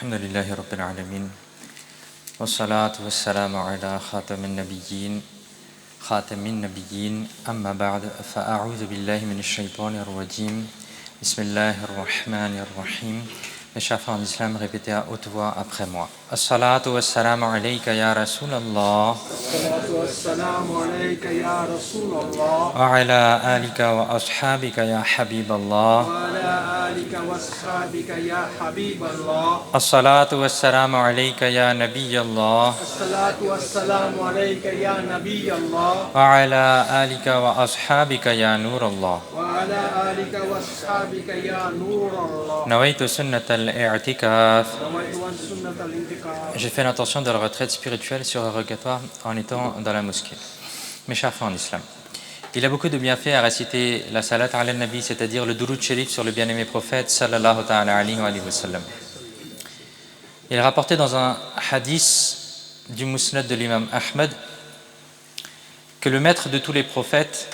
الحمد لله رب العالمين والصلاة والسلام على خاتم النبيين أما بعد فأعوذ بالله من الشيطان الرجيم بسم الله الرحمن الرحيم. Mes chers frères en islam, répétez à haute voix après moi. As-salatu was-salamu alayka ya Rasulallah. As-salatu was-salamu alayka ya Rasulallah. Wa ala alika wa ashabika ya Habiballah. Wa ala alika wa ashabika ya Habiballah. As-salatu was-salamu alayka ya Nabiyallah. As-salatu was-salamu alayka ya Nabiyallah. Wa ala alika wa ashabika ya Nurallah. Wa ala alika wa ashabika ya Nurallah. Nawaitu sunnat al-i'tikaf. Nawaitu sunnat al-i'tikaf. J'ai fait l'intention de la retraite spirituelle surrogatoire en étant dans la mosquée. Mes chers frères en islam, il y a beaucoup de bienfaits à réciter la salat ala nabi, c'est-à-dire le durud sharif sur le bien-aimé prophète sallallahu ta'ala alayhi wa sallam. Il est rapporté dans un hadith du musnad de l'imam Ahmed que le maître de tous les prophètes,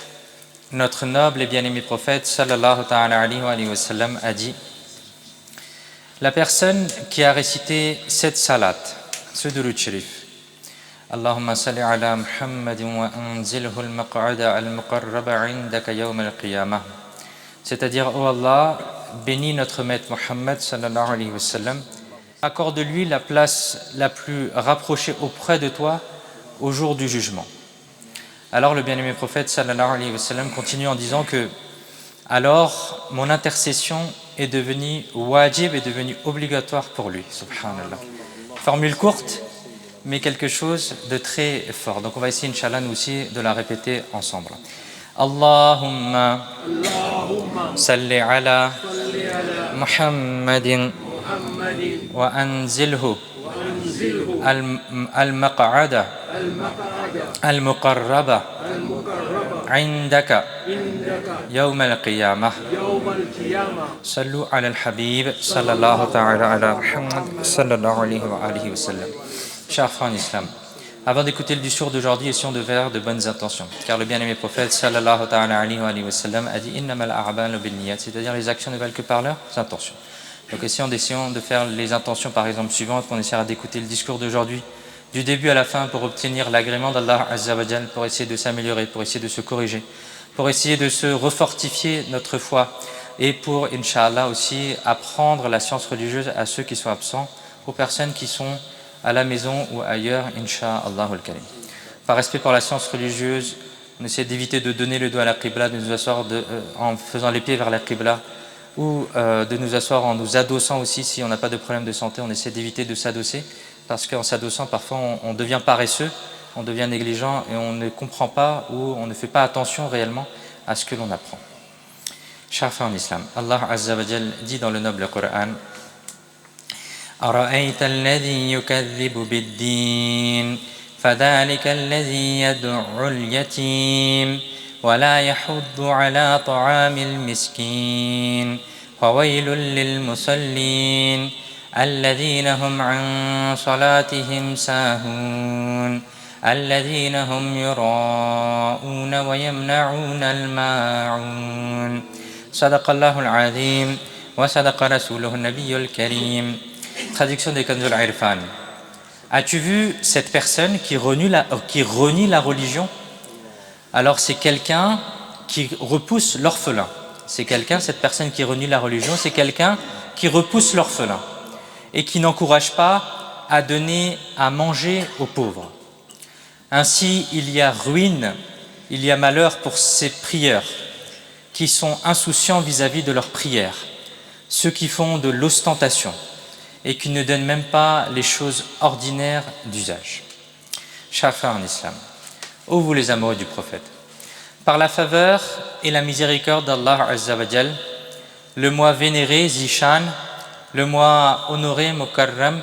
notre noble et bien-aimé prophète sallallahu ta'ala alayhi wa sallam, a dit: la personne qui a récité cette salat, ce durud sharif, Allahumma salli ala Muhammadin wa anzilhu al-maq'ada al-muqarraba 'indaka yawm al-qiyamah, c'est-à-dire, oh Allah, bénis notre maître Muhammad sallallahu alayhi wa sallam, accorde-lui la place la plus rapprochée auprès de toi au jour du jugement. Alors le bien-aimé prophète sallallahu alayhi wa sallam continue en disant que alors mon intercession est devenue wajib, est devenue obligatoire pour lui, subhanallah. Formule courte, mais quelque chose de très fort. Donc on va essayer, Inch'Allah, nous aussi, de la répéter ensemble. Allahumma salli ala Muhammadin wa anzilhu al-maq'ada al-muqarraba 'indaka yawm al-qiyamah. Sallu ala al-habib sallallahu ta'ala ala Muhammad sallallahu alayhi wa alihi wa sallam. Chers frères en islam, avant d'écouter le discours d'aujourd'hui, essayons de faire de bonnes intentions, car le bien-aimé prophète sallallahu ta'ala alayhi wa sallam a dit innamal a'malu binniyat, c'est-à-dire les actions ne valent que par leurs intentions. Donc essayons de faire les intentions par exemple suivantes, qu'on essaiera d'écouter le discours d'aujourd'hui du début à la fin pour obtenir l'agrément d'Allah Azza wa Jal, pour essayer de s'améliorer, pour essayer de se corriger, pour essayer de se refortifier notre foi et pour, Inch'Allah, aussi apprendre la science religieuse à ceux qui sont absents, aux personnes qui sont à la maison ou ailleurs, Inch'Allah al-Karim. Par respect pour la science religieuse, on essaie d'éviter de donner le dos à la Qibla, de nous asseoir en faisant les pieds vers la Qibla, ou de nous asseoir en nous adossant aussi. Si on n'a pas de problème de santé, on essaie d'éviter de s'adosser, parce qu'en s'adossant, parfois on devient paresseux, on devient négligent et on ne comprend pas ou on ne fait pas attention réellement à ce que l'on apprend. Chers frères en islam, Allah Azza wa Jal dit dans le noble Coran: أرأيت الذي يكذب بالدين فذلك الذي يدعو اليتيم ولا يحض على طعام المسكين فويل للمصلين الذين هم عن صلاتهم ساهون الذين هم يراءون ويمنعون الماعون صدق الله العظيم وصدق رسوله النبي الكريم. Traduction des Kanzul Irfan. As-tu vu cette personne qui renie la religion? Alors c'est quelqu'un qui repousse l'orphelin. Cette personne qui renie la religion, c'est quelqu'un qui repousse l'orphelin et qui n'encourage pas à donner à manger aux pauvres. Ainsi, il y a ruine, il y a malheur pour ces prieurs qui sont insouciants vis-à-vis de leurs prières, ceux qui font de l'ostentation et qui ne donnent même pas les choses ordinaires d'usage. Chers frères en islam, ô vous les amoureux du prophète, par la faveur et la miséricorde d'Allah Azza wa Jal, le mois vénéré Zishan, le mois honoré Mukarram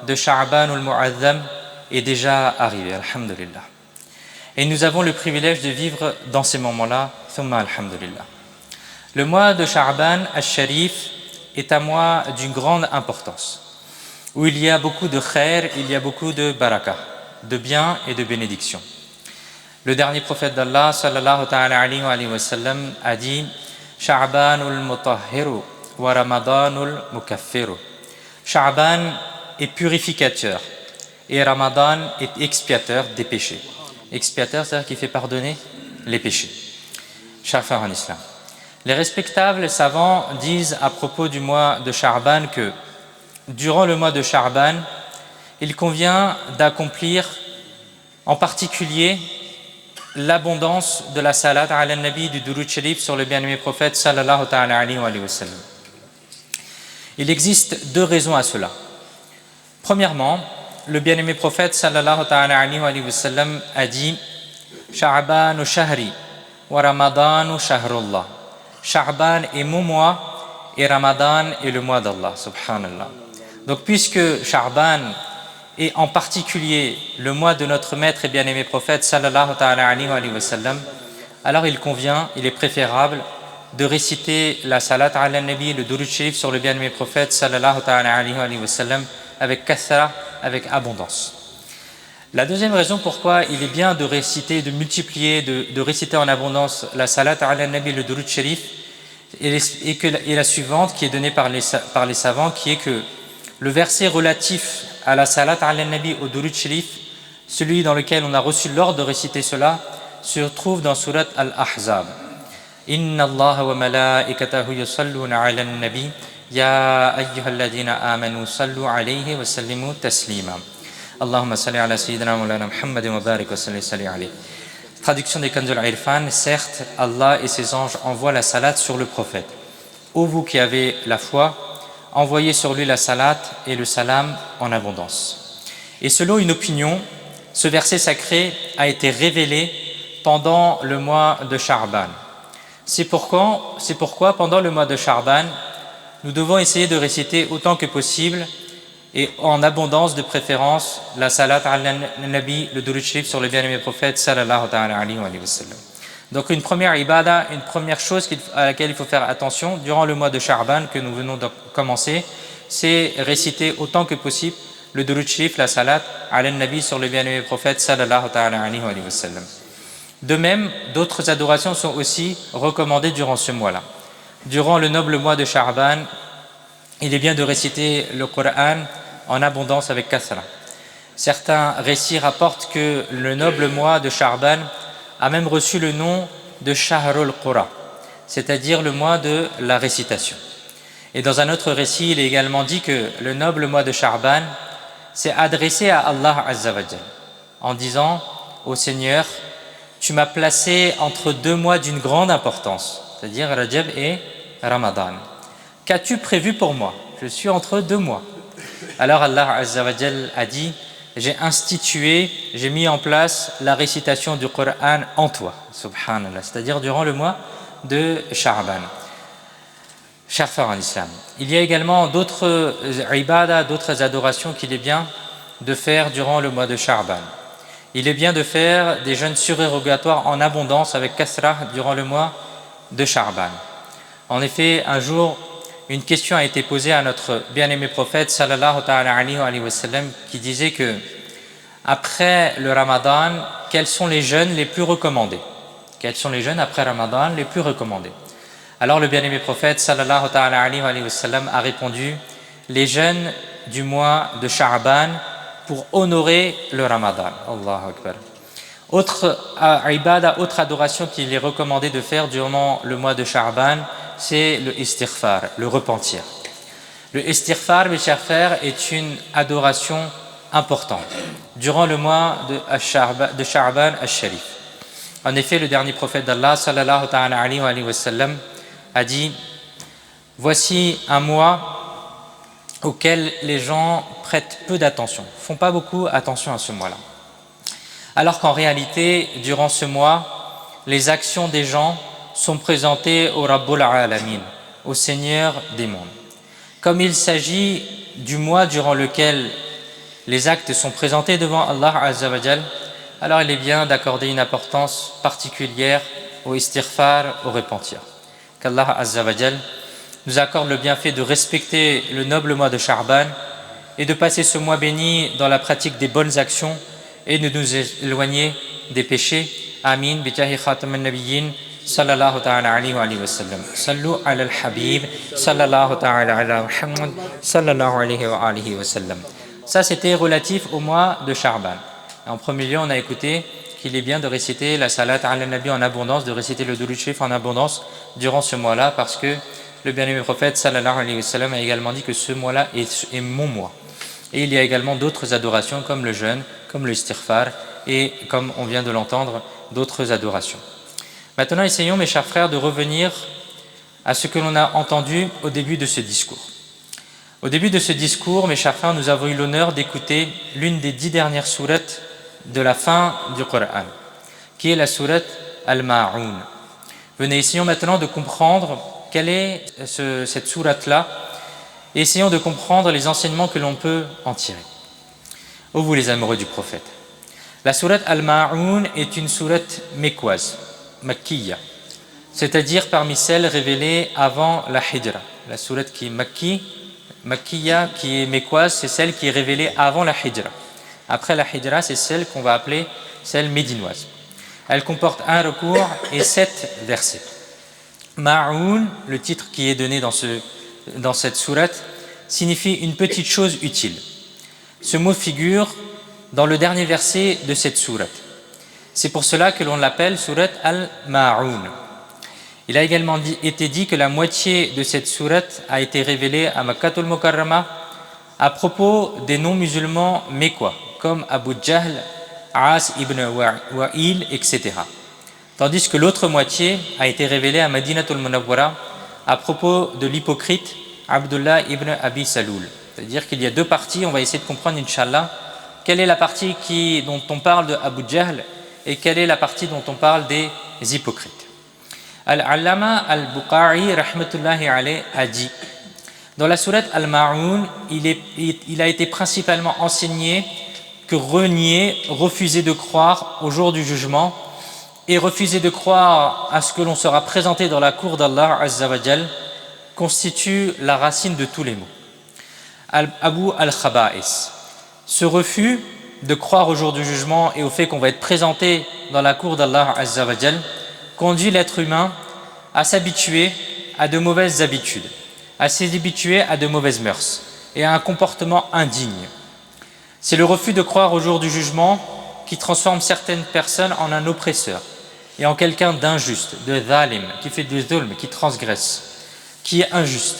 de Sha'ban al-Mu'azzam est déjà arrivé, alhamdulillah. Et nous avons le privilège de vivre dans ces moments-là, thumma alhamdulillah. Le mois de Sha'ban al-Sharif est un mois d'une grande importance, où il y a beaucoup de khair, il y a beaucoup de barakah, de bien et de bénédiction. Le dernier prophète d'Allah, sallallahu ta'ala alayhi wa sallam, a dit Sha'banul mutahhiru wa Ramadanul mukaffiru. Sha'ban est purificateur et Ramadan est expiateur des péchés. Expiateur, c'est-à-dire qu'il fait pardonner les péchés. Chers frères en islam, les respectables savants disent à propos du mois de Sha'ban que durant le mois de Sha'ban, il convient d'accomplir en particulier l'abondance de la salat ala nabi du Durud Sharif sur le bien-aimé prophète sallallahu ta'ala alayhi wa sallam. Il existe deux raisons à cela. Premièrement, le bien-aimé prophète sallallahu ta'ala alayhi wa sallam a dit Sha'ban shahri wa Ramadan shahrullah. Sha'ban est mon mois et Ramadan est le mois d'Allah, subhanallah. Donc puisque Sha'ban et en particulier le mois de notre maître et bien-aimé prophète sallallahu ta'ala alayhi wa sallam, alors il convient, il est préférable de réciter la salat ala nabi, le durud sharif sur le bien-aimé prophète sallallahu ta'ala alayhi wa sallam avec kathra, avec abondance. La deuxième raison pourquoi il est bien de réciter, de multiplier, de réciter en abondance la salat ala nabi, le durud sharif, est la suivante qui est donnée par les savants, qui est que le verset relatif à la salat ala nabi au durud sharif, celui dans lequel on a reçu l'ordre de réciter cela, se trouve dans surat Al-Ahzab. Inna Allah wa malaikatahu yusalluna ala nabi ya ayyuhalladhina amanu sallu alayhi wa sallimu taslima. Allahumma salli ala sayyidina maulana Muhammadin wa barik wa salli alayhi. Traduction des Kanzul Irfan, certes, Allah et ses anges envoient la salat sur le prophète. Ô vous qui avez la foi, envoyez sur lui la salat et le salam en abondance. Et selon une opinion, ce verset sacré a été révélé pendant le mois de Sha'ban. C'est pourquoi pendant le mois de Sha'ban, nous devons essayer de réciter autant que possible et en abondance de préférence la salat ala nabi, le durud sharif sur le bien-aimé prophète sallallahu ta'ala alayhi wa sallam. Donc une première ibada, une première chose à laquelle il faut faire attention durant le mois de Sha'ban que nous venons de commencer, c'est réciter autant que possible le durud sharif, la salat ala nabi sur le bien-aimé prophète sallallahu ta'ala alayhi wa sallam. De même, d'autres adorations sont aussi recommandées durant ce mois-là. Durant le noble mois de Sha'ban, il est bien de réciter le Coran en abondance avec kathra. Certains récits rapportent que le noble mois de Sha'ban a même reçu le nom de Shahrul Qura, c'est-à-dire le mois de la récitation. Et dans un autre récit, il est également dit que le noble mois de Sha'ban s'est adressé à Allah Azza wa Jal en disant « Ô Seigneur, tu m'as placé entre deux mois d'une grande importance, c'est-à-dire Rajab et Ramadan. Qu'as-tu prévu pour moi? Je suis entre deux mois. » Alors Allah Azza wa Jal a dit « J'ai mis en place la récitation du Coran en toi, subhanallah, c'est-à-dire durant le mois de Sha'ban. » Chers frères en islam, il y a également d'autres ibadah, d'autres adorations qu'il est bien de faire durant le mois de Sha'ban. Il est bien de faire des jeûnes surérogatoires en abondance avec kathra durant le mois de Sha'ban. En effet, un jour, une question a été posée à notre bien-aimé prophète sallallahu ta'ala alayhi wa sallam qui disait que après le Ramadan, quels sont les jeûnes les plus recommandés? Quels sont les jeûnes après Ramadan les plus recommandés? Alors le bien-aimé prophète sallallahu ta'ala alayhi wa sallam a répondu les jeûnes du mois de Sha'ban pour honorer le Ramadan. Allahu Akbar. Autre ibadah, autre adoration qu'il est recommandé de faire durant le mois de Sha'ban, c'est le istighfar, le repentir. Le istighfar, mes chers frères, est une adoration importante durant le mois de Sha'ban al-Sharif. En effet, le dernier prophète d'Allah, sallallahu ta'ala alayhi wa sallam, a dit « Voici un mois auquel les gens prêtent peu d'attention, ne font pas beaucoup attention à ce mois-là. Alors qu'en réalité, durant ce mois, les actions des gens sont présentées au Rabbul Alamin, au Seigneur des mondes. Comme il s'agit du mois durant lequel les actes sont présentés devant Allah Azza wa Jal, alors il est bien d'accorder une importance particulière au istighfar, au repentir. Qu'Allah Azza wa Jal nous accorde le bienfait de respecter le noble mois de Sha'ban et de passer ce mois béni dans la pratique des bonnes actions et de nous éloigner des péchés. Amin. Bijahi khatam al-nabiyyin sallallahu ta'ala alayhi wa sallam. Sallu ala al-habib sallallahu ta'ala ala Muhammad sallallahu alayhi wa sallam. Ça, c'était relatif au mois de Sha'ban. En premier lieu, on a écouté qu'il est bien de réciter la salat ala nabi en abondance, de réciter le Durud Sharif en abondance durant ce mois-là, parce que le bien-aimé prophète sallallahu alayhi wa sallam a également dit que ce mois-là est mon mois. Et il y a également d'autres adorations comme le jeûne, comme le istighfar et comme on vient de l'entendre, d'autres adorations. Maintenant, essayons, mes chers frères, de revenir à ce que l'on a entendu au début de ce discours. Au début de ce discours, mes chers frères, nous avons eu l'honneur d'écouter l'une des 10 dernières sourates de la fin du Coran, qui est la sourate Al-Ma'oun. Venez, essayons maintenant de comprendre quelle est cette sourate-là, et essayons de comprendre les enseignements que l'on peut en tirer. Ô vous les amoureux du prophète, la sourate Al-Ma'oun est une sourate mécoise, makkiya, c'est-à-dire parmi celles révélées avant la Hijra. La sourate qui est makkiya, qui est mécoise, c'est celle qui est révélée avant la Hijra. Après la Hijra, c'est celle qu'on va appeler celle médinoise. Elle comporte un recours et 7 versets. Ma'oun, le titre qui est donné dans cette sourate, signifie une petite chose utile. Ce mot figure dans le dernier verset de cette sourate. C'est pour cela que l'on l'appelle sourate Al-Ma'oun. Il a également été dit que la moitié de cette sourate a été révélée à Makkatul Mukarrama à propos des non-musulmans mécois, comme Abu Jahl, As ibn Wa'il, etc. Tandis que l'autre moitié a été révélée à Madinatul Munawwara à propos de l'hypocrite Abdullah ibn Abi Saloul. C'est-à-dire qu'il y a 2 parties, on va essayer de comprendre, Inch'Allah, quelle est la partie dont on parle de Abu Jahl et quelle est la partie dont on parle des hypocrites. Al-Allama al-Bukhari, rahmatullahi alayh, a dit: dans la sourate Al-Ma'oun, il a été principalement enseigné que renier, refuser de croire au jour du jugement et refuser de croire à ce que l'on sera présenté dans la cour d'Allah Azza wa Jal constitue la racine de tous les maux. Abu al-Khaba'is, ce refus de croire au jour du jugement et au fait qu'on va être présenté dans la cour d'Allah Azza wa Jal conduit l'être humain à s'habituer à de mauvaises habitudes, à s'habituer à de mauvaises mœurs et à un comportement indigne. C'est le refus de croire au jour du jugement qui transforme certaines personnes en un oppresseur et en quelqu'un d'injuste, de zalim, qui fait du zulm, qui transgresse, qui est injuste.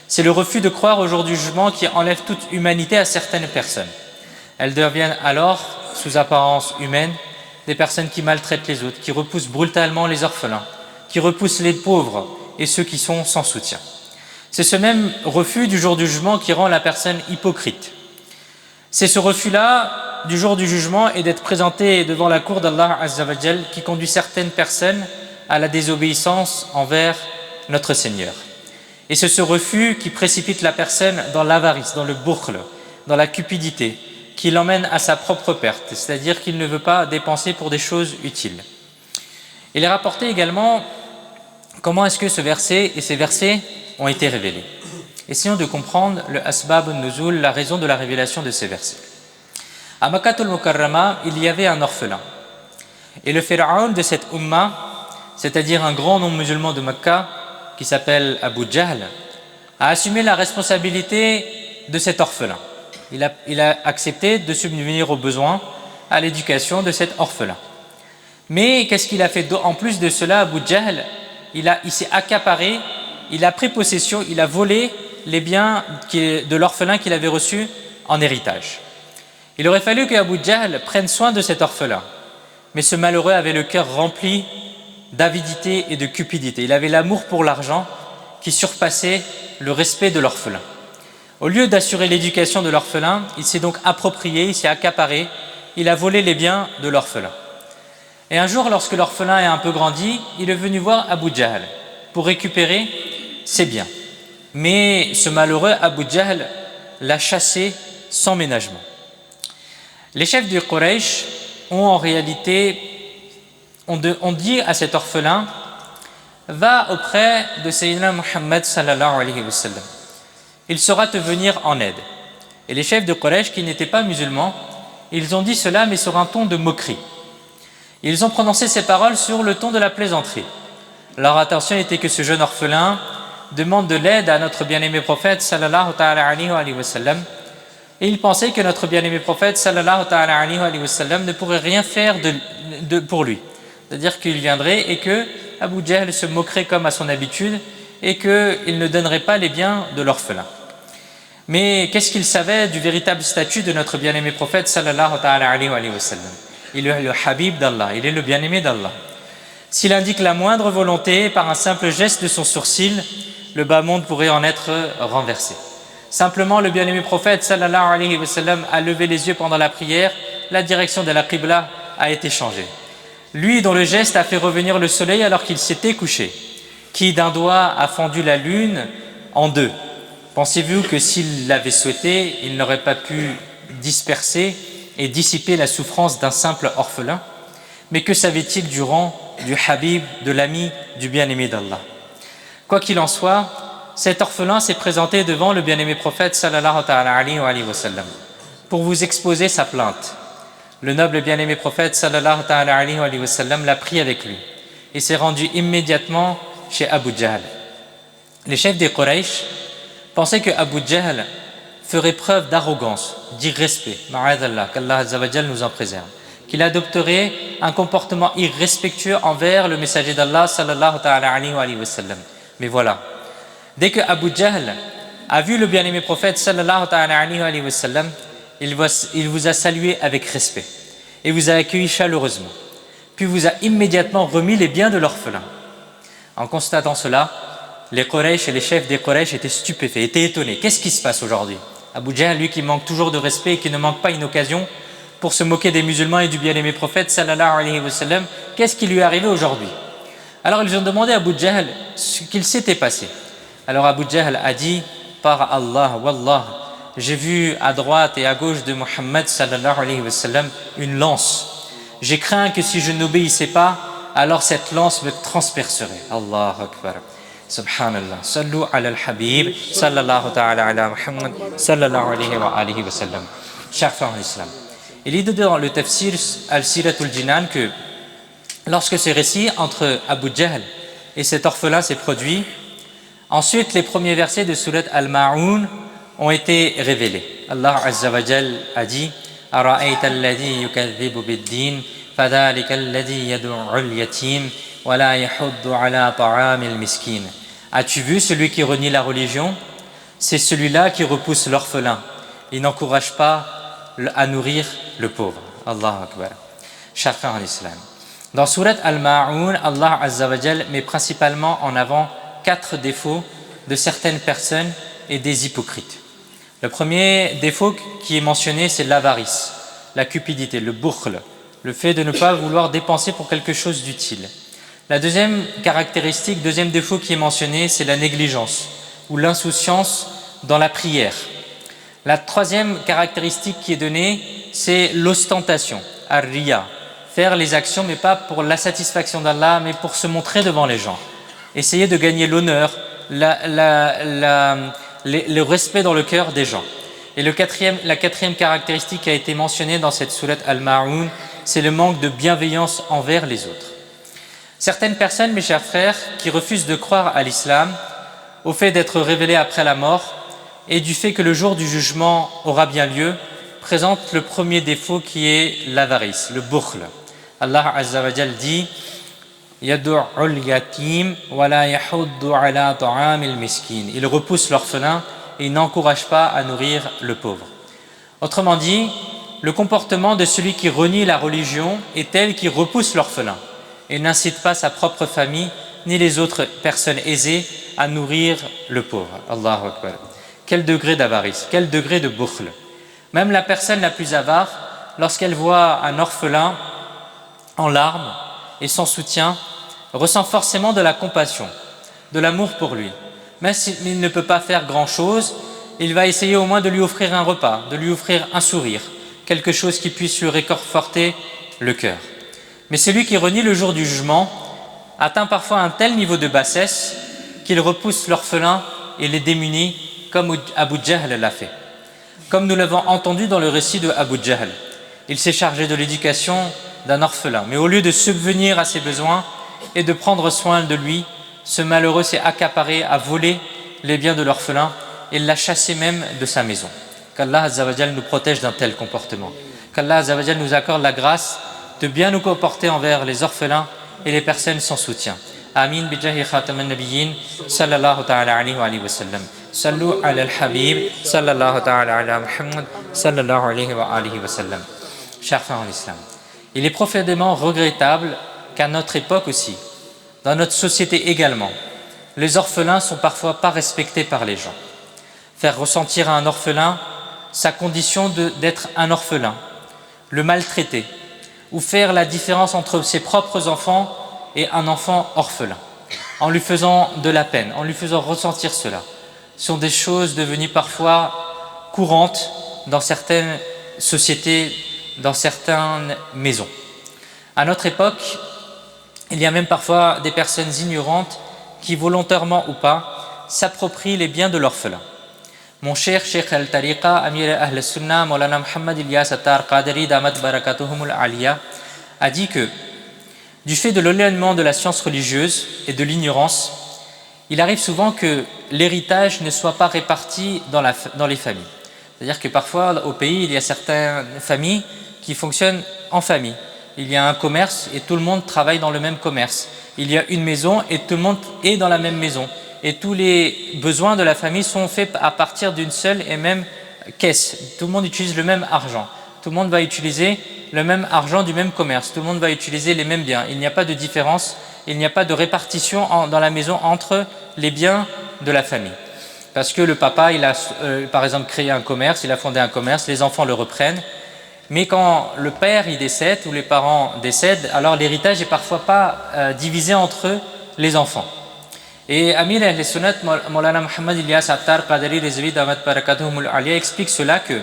C'est le refus de croire au jour du jugement qui enlève toute humanité à certaines personnes. Elles deviennent alors, sous apparence humaine, des personnes qui maltraitent les autres, qui repoussent brutalement les orphelins, qui repoussent les pauvres et ceux qui sont sans soutien. C'est ce même refus du jour du jugement qui rend la personne hypocrite. C'est ce refus-là du jour du jugement et d'être présenté devant la cour d'Allah Azza wa Jal qui conduit certaines personnes à la désobéissance envers notre Seigneur. Et c'est ce refus qui précipite la personne dans l'avarice, dans le bukhl, dans la cupidité, qui l'emmène à sa propre perte, c'est-à-dire qu'il ne veut pas dépenser pour des choses utiles. Il est rapporté également comment est-ce que ce verset et ces versets ont été révélés. Essayons de comprendre le asbab al-nuzul, la raison de la révélation de ces versets. À Makkatul Mukarrama, il y avait un orphelin. Et le pharaon de cette umma, c'est-à-dire un grand nombre musulman de Mecca, qui s'appelle Abu Jahl, a assumé la responsabilité de cet orphelin. Il a accepté de subvenir aux besoins, à l'éducation de cet orphelin. Mais qu'est-ce qu'il a fait en plus de cela? Abu Jahl, il s'est accaparé, il a pris possession, il a volé les biens de l'orphelin qu'il avait reçu en héritage. Il aurait fallu que Abu Jahl prenne soin de cet orphelin, mais ce malheureux avait le cœur rempli d'avidité et de cupidité. Il avait l'amour pour l'argent qui surpassait le respect de l'orphelin. Au lieu d'assurer l'éducation de l'orphelin, il s'est donc approprié, il s'est accaparé, il a volé les biens de l'orphelin. Et un jour, lorsque l'orphelin est un peu grandi, il est venu voir Abu Jahl pour récupérer ses biens. Mais ce malheureux Abu Jahl l'a chassé sans ménagement. Les chefs du Quraysh ont en réalité, on dit à cet orphelin: va auprès de Sayyidina Muhammad sallallahu alayhi wa sallam. Il saura te venir en aide. Et les chefs de Quraysh, qui n'étaient pas musulmans, ils ont dit cela mais sur un ton de moquerie. Ils ont prononcé ces paroles sur le ton de la plaisanterie. Leur intention était que ce jeune orphelin demande de l'aide à notre bien-aimé prophète sallallahu alayhi wa sallam, Et il pensait que notre bien-aimé prophète sallallahu ta'ala alayhi wa sallam ne pourrait rien faire pour lui. C'est-à-dire qu'il viendrait et que Abu Jahl se moquerait comme à son habitude et qu'il ne donnerait pas les biens de l'orphelin. Mais qu'est-ce qu'il savait du véritable statut de notre bien-aimé prophète sallallahu ta'ala alayhi wa sallam? Il est le Habib d'Allah, il est le bien-aimé d'Allah. S'il indique la moindre volonté par un simple geste de son sourcil, le bas monde pourrait en être renversé. Simplement, le bien-aimé prophète sallallahu alayhi wa sallam a levé les yeux pendant la prière, la direction de la Qibla a été changée. Lui dont le geste a fait revenir le soleil alors qu'il s'était couché, qui d'un doigt a fendu la lune en deux. Pensez-vous que s'il l'avait souhaité, il n'aurait pas pu disperser et dissiper la souffrance d'un simple orphelin? Mais que savait-il du rang du Habib, de l'ami, du bien-aimé d'Allah? Quoi qu'il en soit, cet orphelin s'est présenté devant le bien-aimé prophète sallallahu alayhi wa sallam pour vous exposer sa plainte. Le noble bien-aimé prophète sallallahu alayhi wa sallam l'a pris avec lui et s'est rendu immédiatement chez Abu Jahl. Les chefs des Quraysh pensaient que Abu Jahl ferait preuve d'arrogance, d'irrespect, ma'adallah, qu'Allah azza wa jal nous en préserve, qu'il adopterait un comportement irrespectueux envers le messager d'Allah sallallahu alayhi wa sallam. Mais voilà, dès que Abu Jahl a vu le bien-aimé prophète sallallahu alayhi wa sallam, il vous a salué avec respect et vous a accueilli chaleureusement, puis vous a immédiatement remis les biens de l'orphelin. En constatant cela, les Quraysh et les chefs des Quraysh étaient stupéfaits, étaient étonnés. Qu'est-ce qui se passe aujourd'hui? Abu Jahl, lui qui manque toujours de respect et qui ne manque pas une occasion pour se moquer des musulmans et du bien-aimé prophète sallallahu alayhi wa sallam, qu'est-ce qui lui est arrivé aujourd'hui? Alors ils ont demandé à Abu Jahl ce qu'il s'était passé. Alors Abu Jahl a dit: par Allah, wallah, j'ai vu à droite et à gauche de Muhammad sallallahu alayhi wa sallam une lance. J'ai craint que si je n'obéissais pas, alors cette lance me transpercerait. Allahu Akbar. Subhanallah. Sallu ala al-Habib sallallahu ta'ala ala Muhammad sallallahu alayhi wa sallam. Chers frères en islam, il est dans le tafsir al-Siratul Jinan que lorsque ce récit entre Abu Jahl et cet orphelin s'est produit, ensuite les premiers versets de Surat Al-Ma'un ont été révélés. Allah Azza wa Jal a dit: Ara'ayta alladhi yukadhibu bid-din fadhalika alladhi yad'u al-yatim wa la yahuddu ala ta'amil miskin. As-tu vu celui qui renie la religion? C'est celui-là qui repousse l'orphelin. Il n'encourage pas à nourrir le pauvre. Allahu Akbar. Chers frères en islam, dans Surat Al-Ma'un, Allah Azza wa Jal met principalement en avant 4 défauts de certaines personnes et des hypocrites. Le premier défaut qui est mentionné, c'est l'avarice, la cupidité, le bukhl, le fait de ne pas vouloir dépenser pour quelque chose d'utile. La deuxième caractéristique, deuxième défaut qui est mentionné, c'est la négligence ou l'insouciance dans la prière. La troisième caractéristique qui est donnée, c'est l'ostentation, ar-riya, faire les actions mais pas pour la satisfaction d'Allah, mais pour se montrer devant les gens. Essayer de gagner l'honneur, le respect dans le cœur des gens. Et la quatrième caractéristique qui a été mentionnée dans cette sourate Al-Ma'un, c'est le manque de bienveillance envers les autres. Certaines personnes, mes chers frères, qui refusent de croire à l'islam, au fait d'être révélés après la mort et du fait que le jour du jugement aura bien lieu, présentent le premier défaut qui est l'avarice, le bukhl. Allah Azza wa Jal dit: Yad'ul yatim wa la yahuddu ala ta'amil miskin. Il repousse l'orphelin et il n'encourage pas à nourrir le pauvre. Autrement dit, le comportement de celui qui renie la religion est tel qu'il repousse l'orphelin et n'incite pas sa propre famille ni les autres personnes aisées à nourrir le pauvre. Allahu Akbar. Quel degré d'avarice, quel degré de bukhl. Même la personne la plus avare, lorsqu'elle voit un orphelin en larmes et sans soutien, ressent forcément de la compassion, de l'amour pour lui. Même s'il ne peut pas faire grand-chose, il va essayer au moins de lui offrir un repas, de lui offrir un sourire, quelque chose qui puisse lui réconforter le cœur. Mais celui qui renie le jour du jugement atteint parfois un tel niveau de bassesse qu'il repousse l'orphelin et les démunis comme Abu Jahl l'a fait. Comme nous l'avons entendu dans le récit de Abu Jahl, il s'est chargé de l'éducation d'un orphelin, mais au lieu de subvenir à ses besoins et de prendre soin de lui, ce malheureux s'est accaparé à voler les biens de l'orphelin et l'a chassé même de sa maison. Qu'Allah Azza wa Jal nous protège d'un tel comportement. Qu'Allah Azza wa Jal nous accorde la grâce de bien nous comporter envers les orphelins et les personnes sans soutien. Amin bijahi khatam an-nabiyyin sallallahu ta'ala alayhi wa alihi wa sallam. Sallu ala al-habib sallallahu ta'ala ala Muhammad sallallahu alayhi wa alihi wa sallam. Chers frères en islam, il est profondément regrettable qu'à notre époque aussi, dans notre société également, les orphelins sont parfois pas respectés par les gens. Faire ressentir à un orphelin sa condition d'être un orphelin, le maltraiter, ou faire la différence entre ses propres enfants et un enfant orphelin, en lui faisant de la peine, en lui faisant ressentir cela, sont des choses devenues parfois courantes dans certaines sociétés, dans certaines maisons. À notre époque, il y a même parfois des personnes ignorantes qui, volontairement ou pas, s'approprient les biens de l'orphelin. Mon cher Cheikh al-Tariqa, Amir al-Sunnah, Maulana Muhammad Ilyas Attar Qadiri Damat Barakatuhum al-Aliya, a dit que, du fait de l'éloignement de la science religieuse et de l'ignorance, il arrive souvent que l'héritage ne soit pas réparti dans les familles. C'est-à-dire que parfois, au pays, il y a certaines familles qui fonctionnent en famille. Il y a un commerce et tout le monde travaille dans le même commerce. Il y a une maison et tout le monde est dans la même maison. Et tous les besoins de la famille sont faits à partir d'une seule et même caisse. Tout le monde utilise le même argent. Tout le monde va utiliser le même argent du même commerce. Tout le monde va utiliser les mêmes biens. Il n'y a pas de différence, il n'y a pas de répartition dans la maison entre les biens de la famille. Parce que le papa, il a par exemple créé un commerce, il a fondé un commerce, les enfants le reprennent. Mais quand le père il décède ou les parents décèdent, alors l'héritage n'est parfois pas divisé entre les enfants. Et Amir al-Sunnat, Maulana Muhammad Ilyas Attar Qadiri Rizvi Damat Barakatuhum al-Aliya explique cela que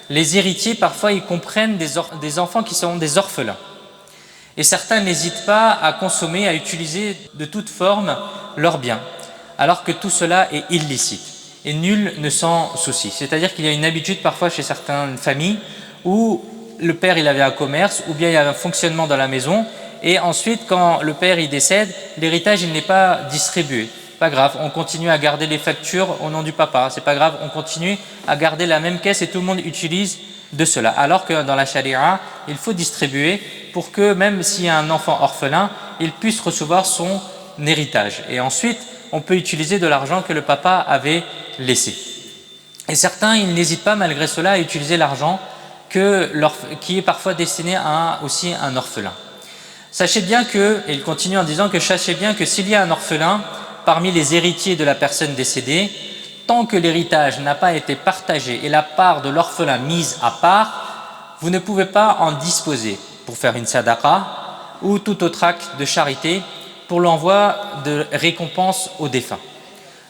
les héritiers parfois ils comprennent des enfants qui sont des orphelins. Et certains n'hésitent pas à consommer, à utiliser de toute forme leurs biens, alors que tout cela est illicite. Et nul ne s'en soucie. C'est-à-dire qu'il y a une habitude parfois chez certaines familles où le père il avait un commerce ou bien il y avait un fonctionnement dans la maison et ensuite quand le père il décède, l'héritage il n'est pas distribué. Pas grave, on continue à garder les factures au nom du papa, c'est pas grave, on continue à garder la même caisse et tout le monde utilise de cela. Alors que dans la charia, il faut distribuer pour que même s'il y a un enfant orphelin, il puisse recevoir son héritage. Et ensuite, on peut utiliser de l'argent que le papa avait laissé. Et certains, ils n'hésitent pas malgré cela à utiliser l'argent qui est parfois destiné à aussi un orphelin. Sachez bien que, et il continue en disant que sachez bien que s'il y a un orphelin parmi les héritiers de la personne décédée, tant que l'héritage n'a pas été partagé et la part de l'orphelin mise à part, vous ne pouvez pas en disposer pour faire une sadaqa ou tout autre acte de charité pour l'envoi de récompense aux défunts.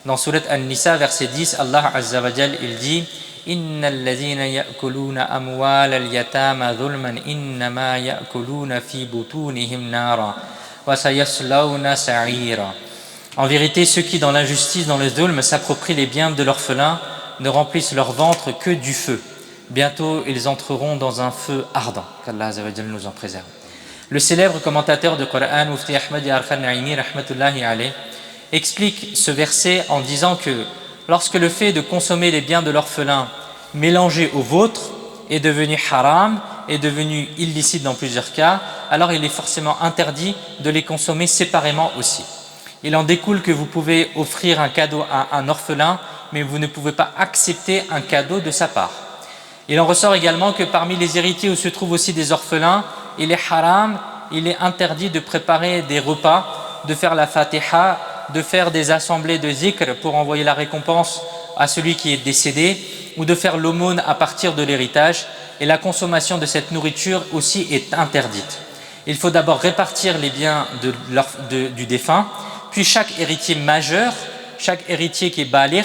Dans Surat An-Nisa, verset 10, Allah Azza wa Jal, il dit Innal ladhina ya'kuluna amwal al-yatama dhulman innama ya'kuluna fi butunihim nara wa sayaslawna sa'ira. En vérité, ceux qui dans l'injustice, dans le dhulm, s'approprient les biens de l'orphelin ne remplissent leur ventre que du feu. Bientôt, ils entreront dans un feu ardent. Qu'Allah Azza wa Jal nous en préserve. Le célèbre commentateur du Coran, Mufti Ahmad Yarkhan Naimi, rahmatullahi alayh, explique ce verset en disant que lorsque le fait de consommer les biens de l'orphelin mélangés aux vôtres est devenu haram, est devenu illicite dans plusieurs cas, alors il est forcément interdit de les consommer séparément aussi. Il en découle que vous pouvez offrir un cadeau à un orphelin, mais vous ne pouvez pas accepter un cadeau de sa part. Il en ressort également que parmi les héritiers où se trouvent aussi des orphelins, il est haram, il est interdit de préparer des repas, de faire la fatiha, de faire des assemblées de zikr pour envoyer la récompense à celui qui est décédé ou de faire l'aumône à partir de l'héritage, et la consommation de cette nourriture aussi est interdite. Il faut d'abord répartir les biens du défunt, puis chaque héritier majeur, chaque héritier qui est baligh,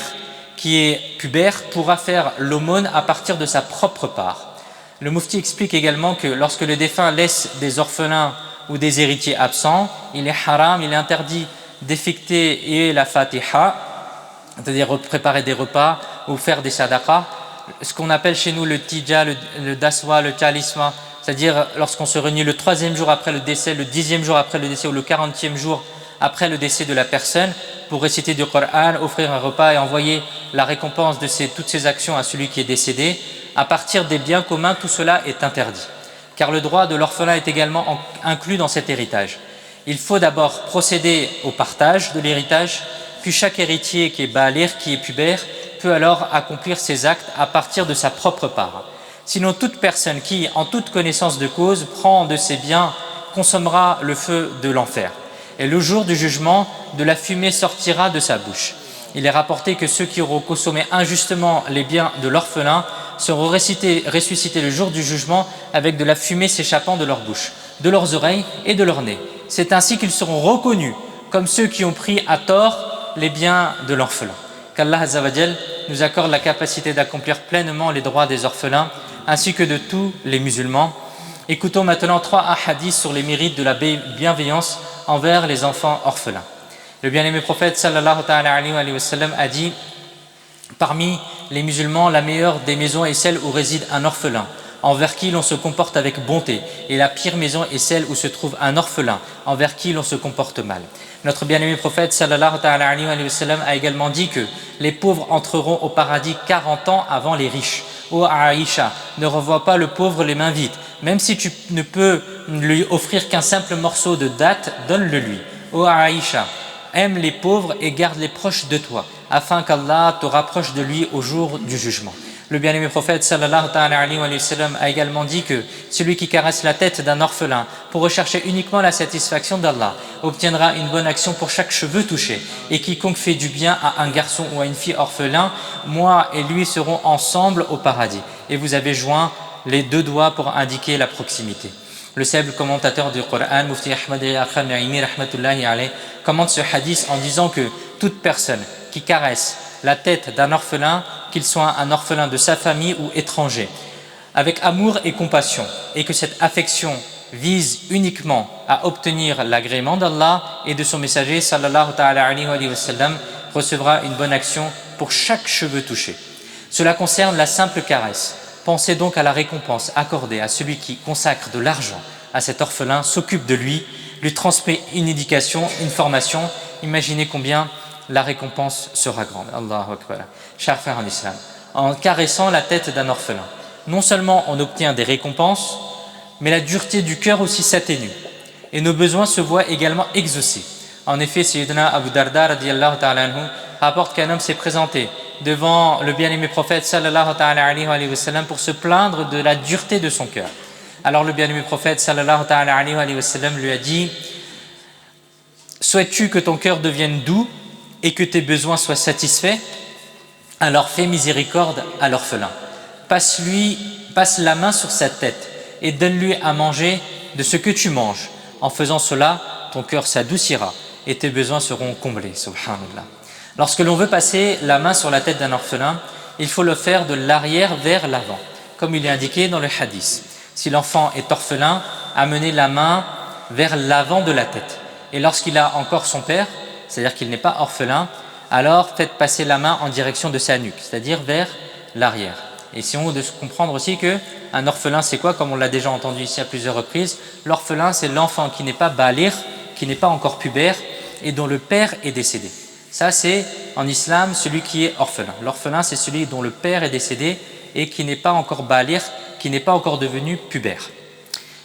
qui est pubère, pourra faire l'aumône à partir de sa propre part. Le Mufti explique également que lorsque le défunt laisse des orphelins ou des héritiers absents, il est haram, il est interdit d'effectuer la fatiha, c'est-à-dire préparer des repas ou faire des sadaqas, ce qu'on appelle chez nous le tija, le daswa, le talisma, c'est-à-dire lorsqu'on se réunit le 3e jour après le décès, le 10e jour après le décès ou le 40e jour après le décès de la personne pour réciter du Coran, offrir un repas et envoyer la récompense de toutes ces actions à celui qui est décédé, à partir des biens communs, tout cela est interdit. Car le droit de l'orphelin est également inclus dans cet héritage. Il faut d'abord procéder au partage de l'héritage, puis chaque héritier qui est baalir, qui est pubère, peut alors accomplir ses actes à partir de sa propre part. Sinon, toute personne qui, en toute connaissance de cause, prend de ses biens, consommera le feu de l'enfer. Et le jour du jugement, de la fumée sortira de sa bouche. Il est rapporté que ceux qui auront consommé injustement les biens de l'orphelin seront ressuscités le jour du jugement avec de la fumée s'échappant de leur bouche, de leurs oreilles et de leur nez. C'est ainsi qu'ils seront reconnus comme ceux qui ont pris à tort les biens de l'orphelin. Qu'Allah Azza wa Jal nous accorde la capacité d'accomplir pleinement les droits des orphelins ainsi que de tous les musulmans. Écoutons maintenant 3 hadiths sur les mérites de la bienveillance envers les enfants orphelins. Le bien-aimé prophète sallallahu alayhi wa sallam a dit: parmi les musulmans, la meilleure des maisons est celle où réside un orphelin, envers qui l'on se comporte avec bonté, et la pire maison est celle où se trouve un orphelin, envers qui l'on se comporte mal. Notre bien-aimé prophète sallallahu alayhi wa sallam a également dit que les pauvres entreront au paradis 40 ans avant les riches. Ô Aïcha, ne revois pas le pauvre les mains vides. Même si tu ne peux lui offrir qu'un simple morceau de date, donne-le lui. Ô Aïcha, aime les pauvres et garde les proches de toi, afin qu'Allah te rapproche de lui au jour du jugement. Le bien-aimé prophète sallallahu alayhi wa sallam a également dit que celui qui caresse la tête d'un orphelin pour rechercher uniquement la satisfaction d'Allah obtiendra une bonne action pour chaque cheveu touché, et quiconque fait du bien à un garçon ou à une fille orphelin, moi et lui serons ensemble au paradis. Et vous avez joint les 2 doigts pour indiquer la proximité. Le célèbre commentateur du Coran, Mufti Ahmad al-Naimi rahmatullahi alayhi, commente ce hadith en disant que toute personne qui caresse la tête d'un orphelin, qu'il soit un orphelin de sa famille ou étranger, avec amour et compassion, et que cette affection vise uniquement à obtenir l'agrément d'Allah et de son messager sallallahu alayhi wa sallam, recevra une bonne action pour chaque cheveu touché. Cela concerne la simple caresse. Pensez donc à la récompense accordée à celui qui consacre de l'argent à cet orphelin, s'occupe de lui transmet une éducation, une formation. Imaginez combien la récompense sera grande. Allahu Akbar. Chers frères en islam, en caressant la tête d'un orphelin, non seulement on obtient des récompenses, mais la dureté du cœur aussi s'atténue et nos besoins se voient également exaucés. En effet, Sayyidina Abu Darda radiyallahu ta'ala anhu rapporte qu'un homme s'est présenté devant le bien-aimé prophète sallallahu alayhi wa sallam pour se plaindre de la dureté de son cœur. Alors le bien-aimé prophète sallallahu alayhi wa sallam lui a dit: souhaites-tu que ton cœur devienne doux et que tes besoins soient satisfaits? Alors fais miséricorde à l'orphelin. Passe la main sur sa tête et donne-lui à manger de ce que tu manges. En faisant cela, ton cœur s'adoucira et tes besoins seront comblés. Subhanallah. Lorsque l'on veut passer la main sur la tête d'un orphelin, il faut le faire de l'arrière vers l'avant, comme il est indiqué dans le hadith. Si l'enfant est orphelin, amenez la main vers l'avant de la tête. Et lorsqu'il a encore son père, c'est-à-dire qu'il n'est pas orphelin, alors faites passer la main en direction de sa nuque, c'est-à-dire vers l'arrière. Et essayons de comprendre aussi qu'un orphelin, c'est quoi? Comme on l'a déjà entendu ici à plusieurs reprises, l'orphelin, c'est l'enfant qui n'est pas baalir, qui n'est pas encore pubère et dont le père est décédé. Ça, c'est en islam celui qui est orphelin. L'orphelin, c'est celui dont le père est décédé et qui n'est pas encore baalir, qui n'est pas encore devenu pubère.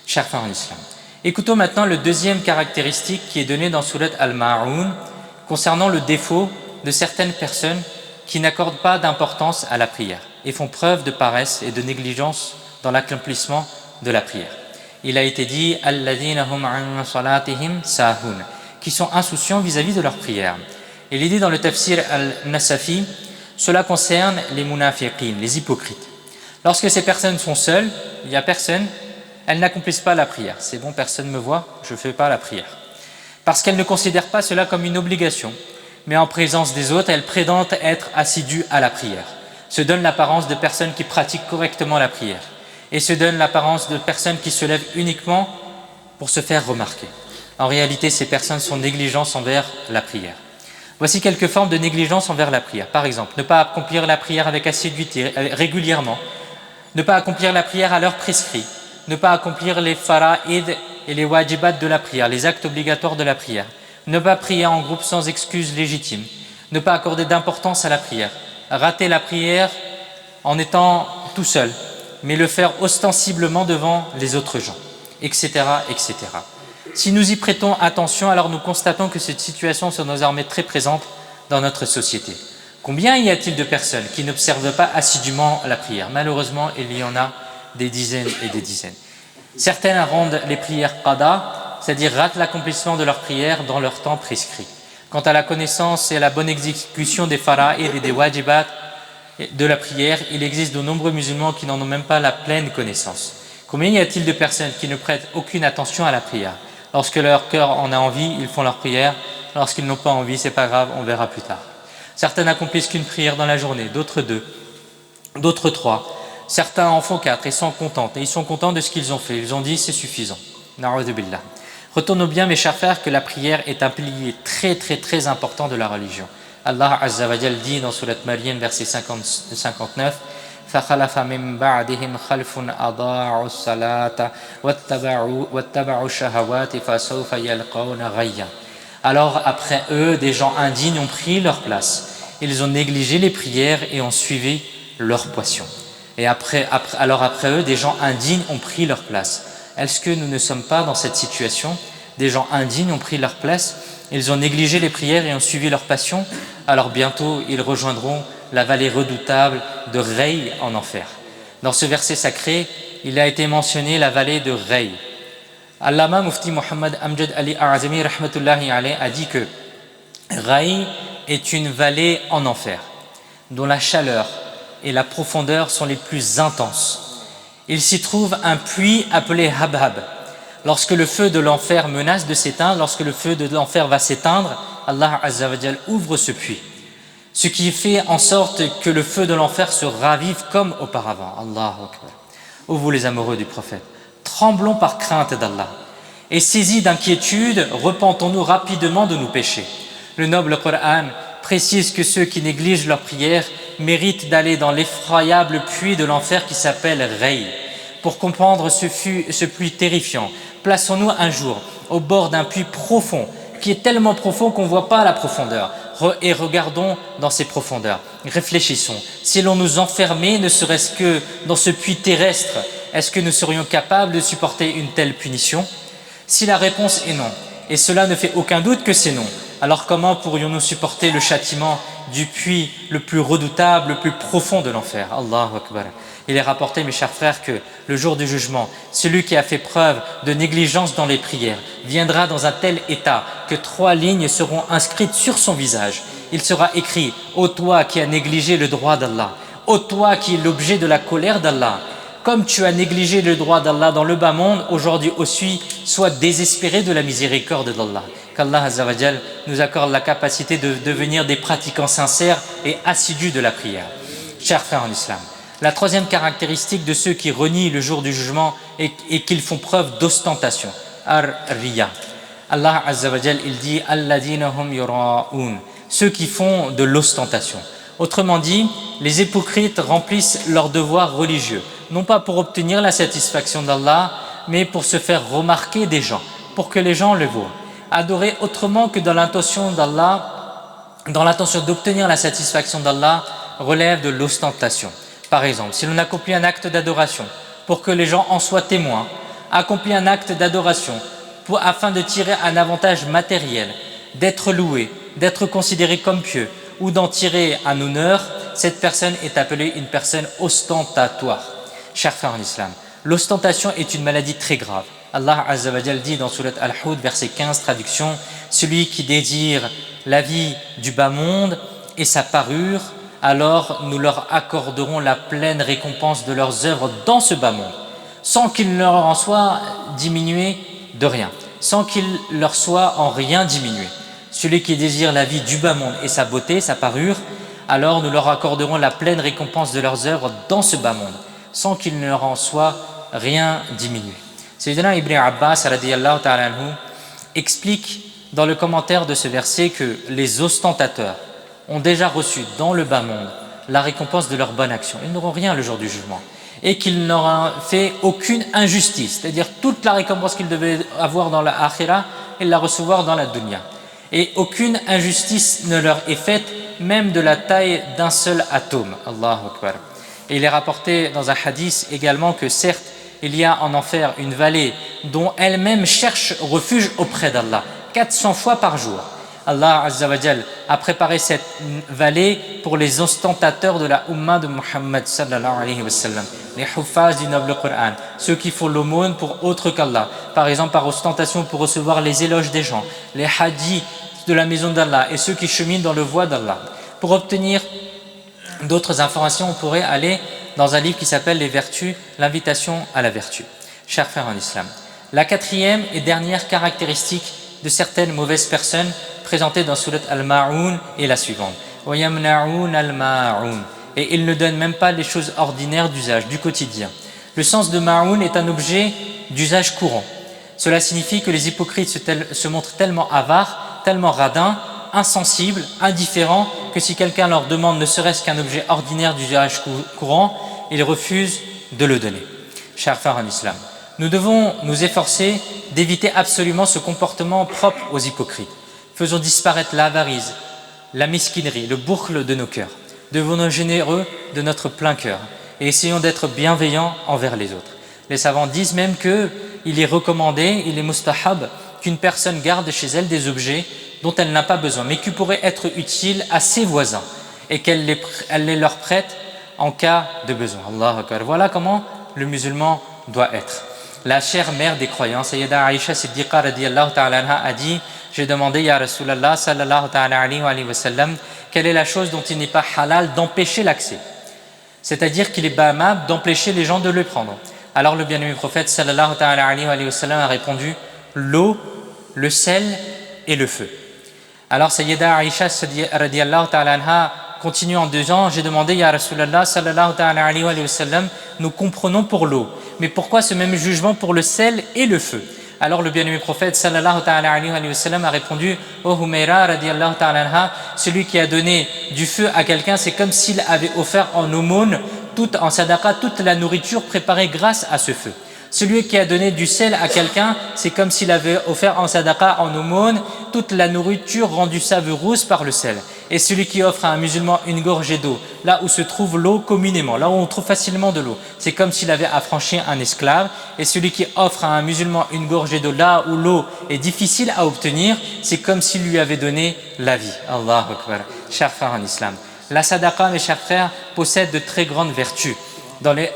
Chers frères en islam. Écoutons maintenant le deuxième caractéristique qui est donnée dans Surat Al-Ma'oun concernant le défaut de certaines personnes qui n'accordent pas d'importance à la prière et font preuve de paresse et de négligence dans l'accomplissement de la prière. Il a été dit « Alladhina hum an salatihim sahun » qui sont insouciants vis-à-vis de leur prière. Il est dit dans le tafsir al-Nasafi, cela concerne les munafiqin, les hypocrites. Lorsque ces personnes sont seules, il n'y a personne, elles n'accomplissent pas la prière. C'est bon, personne ne me voit, je ne fais pas la prière. Parce qu'elles ne considèrent pas cela comme une obligation, mais en présence des autres, elles prétendent être assidues à la prière, se donnent l'apparence de personnes qui pratiquent correctement la prière et se donnent l'apparence de personnes qui se lèvent uniquement pour se faire remarquer. En réalité, ces personnes sont négligentes envers la prière. Voici quelques formes de négligence envers la prière. Par exemple, ne pas accomplir la prière avec assiduité, régulièrement, ne pas accomplir la prière à l'heure prescrite, ne pas accomplir les fara'id et les wajibat de la prière, les actes obligatoires de la prière, ne pas prier en groupe sans excuse légitime, ne pas accorder d'importance à la prière, rater la prière en étant tout seul, mais le faire ostensiblement devant les autres gens, etc., etc. Si nous y prêtons attention, alors nous constatons que cette situation sont désormais très présente dans notre société. Combien y a-t-il de personnes qui n'observent pas assidûment la prière? Malheureusement, il y en a des dizaines et des dizaines. Certaines rendent les prières qada, c'est-à-dire ratent l'accomplissement de leurs prières dans leur temps prescrit. Quant à la connaissance et à la bonne exécution des fara'id et des wajibat de la prière, il existe de nombreux musulmans qui n'en ont même pas la pleine connaissance. Combien y a-t-il de personnes qui ne prêtent aucune attention à la prière? Lorsque leur cœur en a envie, ils font leur prière. Lorsqu'ils n'ont pas envie, c'est pas grave, on verra plus tard. Certains n'accomplissent qu'une prière dans la journée, d'autres 2, d'autres 3. Certains en font 4 et sont contents. Et ils sont contents de ce qu'ils ont fait. Ils ont dit c'est suffisant. Na'udhu billah. Retournons bien, mes chers frères, que la prière est un pilier très très très important de la religion. Allah Azza wa Jal dit dans Surat Maryam, verset 59, فَخَلَفَ مِن بَعْدِهِمْ خَلْفٌ أَضَاعُوا الصَّلَاةَ وَاتَّبَعُوا الشَّهَوَاتِ فَسَوْفَ يَلْقَوْنَ غَيًّا. Alors après eux, des gens indignes ont pris leur place. Ils ont négligé les prières et ont suivi leur passion. Et après eux, des gens indignes ont pris leur place. Est-ce que nous ne sommes pas dans cette situation? Des gens indignes ont pris leur place, ils ont négligé les prières et ont suivi leur passion. Alors bientôt, ils rejoindront la vallée redoutable de Rey en enfer. Dans ce verset sacré, il a été mentionné la vallée de Rey. Allama Mufti Muhammad Amjad Ali A'azami rahmatullahi alayhi a dit que Rey est une vallée en enfer, dont la chaleur et la profondeur sont les plus intenses. Il s'y trouve un puits appelé Habhab. Lorsque le feu de l'enfer menace de s'éteindre, lorsque le feu de l'enfer va s'éteindre, Allah Azza wa Jal ouvre ce puits. Ce qui fait en sorte que le feu de l'enfer se ravive comme auparavant. Allahu Akbar. Ô vous les amoureux du prophète, tremblons par crainte d'Allah. Et saisis d'inquiétude, repentons-nous rapidement de nos péchés. Le noble Coran précise que ceux qui négligent leur prière méritent d'aller dans l'effroyable puits de l'enfer qui s'appelle Rey. Pour comprendre ce puits terrifiant, plaçons-nous un jour au bord d'un puits profond, qui est tellement profond qu'on ne voit pas la profondeur. Et regardons dans ces profondeurs. Réfléchissons. Si l'on nous enfermait, ne serait-ce que dans ce puits terrestre, est-ce que nous serions capables de supporter une telle punition? Si la réponse est non, et cela ne fait aucun doute que c'est non, alors comment pourrions-nous supporter le châtiment du puits le plus redoutable, le plus profond de l'enfer? Allahu Akbar. Il est rapporté, mes chers frères, que le jour du jugement, celui qui a fait preuve de négligence dans les prières viendra dans un tel état que 3 lignes seront inscrites sur son visage. Il sera écrit « Ô toi qui as négligé le droit d'Allah, ô toi qui es l'objet de la colère d'Allah, comme tu as négligé le droit d'Allah dans le bas monde, aujourd'hui aussi, sois désespéré de la miséricorde d'Allah. » Qu'Allah Azza wa Jal nous accorde la capacité de devenir des pratiquants sincères et assidus de la prière. Chers frères en islam, la 3e caractéristique de ceux qui renient le jour du jugement est qu'ils font preuve d'ostentation. Ar-riya. Allah Azza wa Jal, il dit alladhina hum yura'un, ceux qui font de l'ostentation. Autrement dit, les hypocrites remplissent leurs devoirs religieux, non pas pour obtenir la satisfaction d'Allah, mais pour se faire remarquer des gens, pour que les gens le voient. Adorer autrement que dans l'intention d'Allah, dans l'intention d'obtenir la satisfaction d'Allah, relève de l'ostentation. Par exemple, si l'on accomplit un acte d'adoration pour que les gens en soient témoins, accomplit un acte d'adoration afin de tirer un avantage matériel, d'être loué, d'être considéré comme pieux ou d'en tirer un honneur, cette personne est appelée une personne ostentatoire. Chers frères en islam, l'ostentation est une maladie très grave. Allah Azza wa Jal dit dans Surat Al-Hud, verset 15, traduction, celui qui désire la vie du bas monde et sa parure, alors nous leur accorderons la pleine récompense de leurs œuvres dans ce bas monde, sans qu'il leur en soit diminué de rien, sans qu'il leur soit en rien diminué. Celui qui désire la vie du bas monde et sa beauté, sa parure, alors nous leur accorderons la pleine récompense de leurs œuvres dans ce bas monde, sans qu'il ne leur en soit rien diminué. Sayyidina Ibn Abbas radiyallahu ta'ala anhu explique dans le commentaire de ce verset que les ostentateurs ont déjà reçu dans le bas monde la récompense de leur bonne action. Ils n'auront rien le jour du jugement et qu'ils n'auront fait aucune injustice, c'est-à-dire toute la récompense qu'ils devaient avoir dans la akhira, ils la recevoir dans la dunya. et aucune injustice ne leur est faite, même de la taille d'un seul atome. Allahu Akbar. Et il est rapporté dans un hadith également que certes, il y a en enfer une vallée dont elle-même cherche refuge auprès d'Allah 400 fois par jour. Allah Azza wa Jal a préparé cette vallée pour les ostentateurs de la Ummah de Muhammad sallallahu alayhi wa sallam, les huffaz du noble Coran, ceux qui font l'aumône pour autre qu'Allah, par exemple par ostentation pour recevoir les éloges des gens, les hadiths de la maison d'Allah et ceux qui cheminent dans le voie d'Allah. Pour obtenir d'autres informations, on pourrait aller dans un livre qui s'appelle Les Vertus, l'invitation à la vertu. Chers frères en islam, la quatrième et dernière caractéristique de certaines mauvaises personnes présentées dans Surat Al-Ma'oun est la suivante. وَيَمْنَعُونَ الْمَاعُونَ. Et ils ne donnent même pas les choses ordinaires d'usage, du quotidien. Le sens de ma'oun est un objet d'usage courant. Cela signifie que les hypocrites se montrent tellement avares, tellement radins, insensibles, indifférents, que si quelqu'un leur demande ne serait-ce qu'un objet ordinaire d'usage courant, ils refusent de le donner. Chers frères en islam, nous devons nous efforcer d'éviter absolument ce comportement propre aux hypocrites. Faisons disparaître l'avarice, la mesquinerie, le bourcle de nos cœurs. Devenons généreux de notre plein cœur et essayons d'être bienveillants envers les autres. Les savants disent même qu'il est recommandé, il est mustahab, qu'une personne garde chez elle des objets dont elle n'a pas besoin, mais qui pourraient être utiles à ses voisins et qu'elle les leur prête en cas de besoin. Allahu Akbar. Voilà comment le musulman doit être. La chère mère des croyants, Sayyida Aïcha Siddiqa radiyallahu ta'ala anha, a dit: j'ai demandé à Rasulallah sallallahu ta'ala alayhi wa sallam quelle est la chose dont il n'est pas halal d'empêcher l'accès, c'est-à-dire qu'il est ba'amab d'empêcher les gens de le prendre. Alors le bien-aimé prophète sallallahu ta'ala alayhi wa sallam a répondu: l'eau, le sel et le feu. Alors Sayyida Aïcha radiyallahu ta'ala anha continue en disant: j'ai demandé ya Rasulallah sallallahu ta'ala alayhi wa sallam, nous comprenons pour l'eau, mais pourquoi ce même jugement pour le sel et le feu? Alors le bien-aimé prophète sallallahu ta'ala alayhi wa sallam a répondu: oh Humayra radiyallahu ta'ala anha, celui qui a donné du feu à quelqu'un, c'est comme s'il avait offert en aumône, en sadaqa, toute la nourriture préparée grâce à ce feu. Celui qui a donné du sel à quelqu'un, c'est comme s'il avait offert en sadaqa, en aumône, toute la nourriture rendue savoureuse par le sel. Et celui qui offre à un musulman une gorgée d'eau, là où se trouve l'eau communément, là où on trouve facilement de l'eau, c'est comme s'il avait affranchi un esclave. Et celui qui offre à un musulman une gorgée d'eau, là où l'eau est difficile à obtenir, c'est comme s'il lui avait donné la vie. Allahu Akbar. Chers frères en islam, la sadaqa, mes chers frères, possède de très grandes vertus.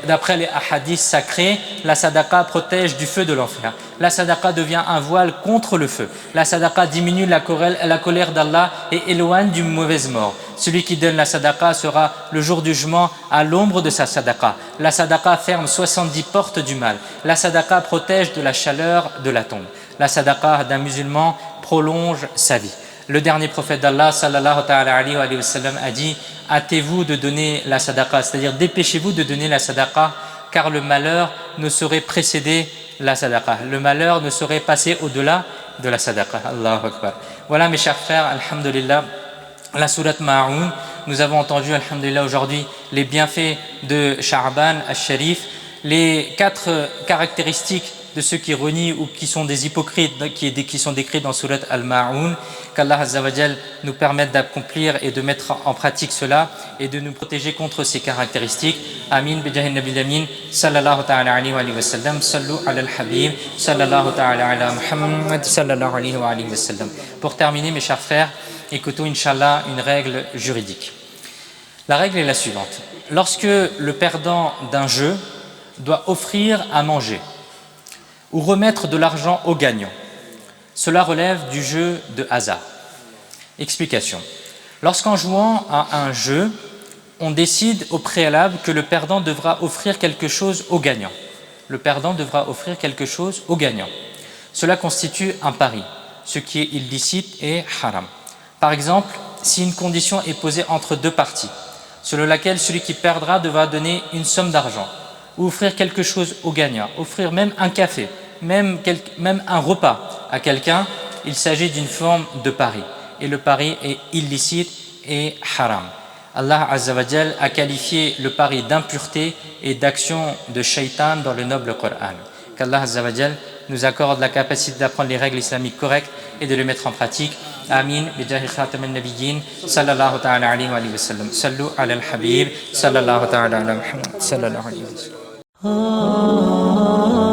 D'après les hadiths sacrés, la sadaqa protège du feu de l'enfer. La sadaqa devient un voile contre le feu. La sadaqa diminue la colère d'Allah et éloigne d'une mauvaise mort. Celui qui donne la sadaqa sera le jour du jugement à l'ombre de sa sadaqa. La sadaqa ferme 70 portes du mal. La sadaqa protège de la chaleur de la tombe. La sadaqa d'un musulman prolonge sa vie. Le dernier prophète d'Allah sallallahu ta'ala alayhi wa sallam a dit: hâtez-vous de donner la sadaqa, c'est-à-dire dépêchez-vous de donner la sadaqa, car le malheur ne saurait précéder la sadaqa. Le malheur ne saurait passer au-delà de la sadaqa. Allahu Akbar. Voilà mes chers frères, alhamdulillah, la sourate Ma'oun. Nous avons entendu, alhamdulillah, aujourd'hui les bienfaits de Sha'ban al-Sharif, les 4 caractéristiques de ceux qui renient ou qui sont des hypocrites qui sont décrits dans Surat Al-Ma'oun. Qu'Allah Azza wa Jal nous permette d'accomplir et de mettre en pratique cela et de nous protéger contre ces caractéristiques. Amin bijahin nabil amin sallallahu ta'ala alayhi wa sallam. Sallu ala al-habib sallallahu ta'ala ala Muhammad sallallahu alayhi wa sallam. Pour terminer, mes chers frères, écoutons Inch'Allah une règle juridique. La règle est la suivante: lorsque le perdant d'un jeu doit offrir à manger ou remettre de l'argent au gagnant, cela relève du jeu de hasard. Explication: lorsqu'en jouant à un jeu, on décide au préalable que le perdant devra offrir quelque chose au gagnant. Le perdant devra offrir quelque chose au gagnant. Cela constitue un pari, ce qui est illicite et haram. Par exemple, si une condition est posée entre deux parties, selon laquelle celui qui perdra devra donner une somme d'argent, ou offrir quelque chose au gagnant, offrir même un café, même un repas à quelqu'un, il s'agit d'une forme de pari. Et le pari est illicite et haram. Allah Azza wa Jal a qualifié le pari d'impureté et d'action de shaitan dans le noble Coran. qu'Allah Azza wa Jal nous accorde la capacité d'apprendre les règles islamiques correctes et de les mettre en pratique. Amin. Bijahi khatam al-nabiyyin sallallahu ta'ala alayhi wa sallam. Sallu ala al-habib sallallahu ta'ala ala Muhammad sallallahu alayhi wa sallam.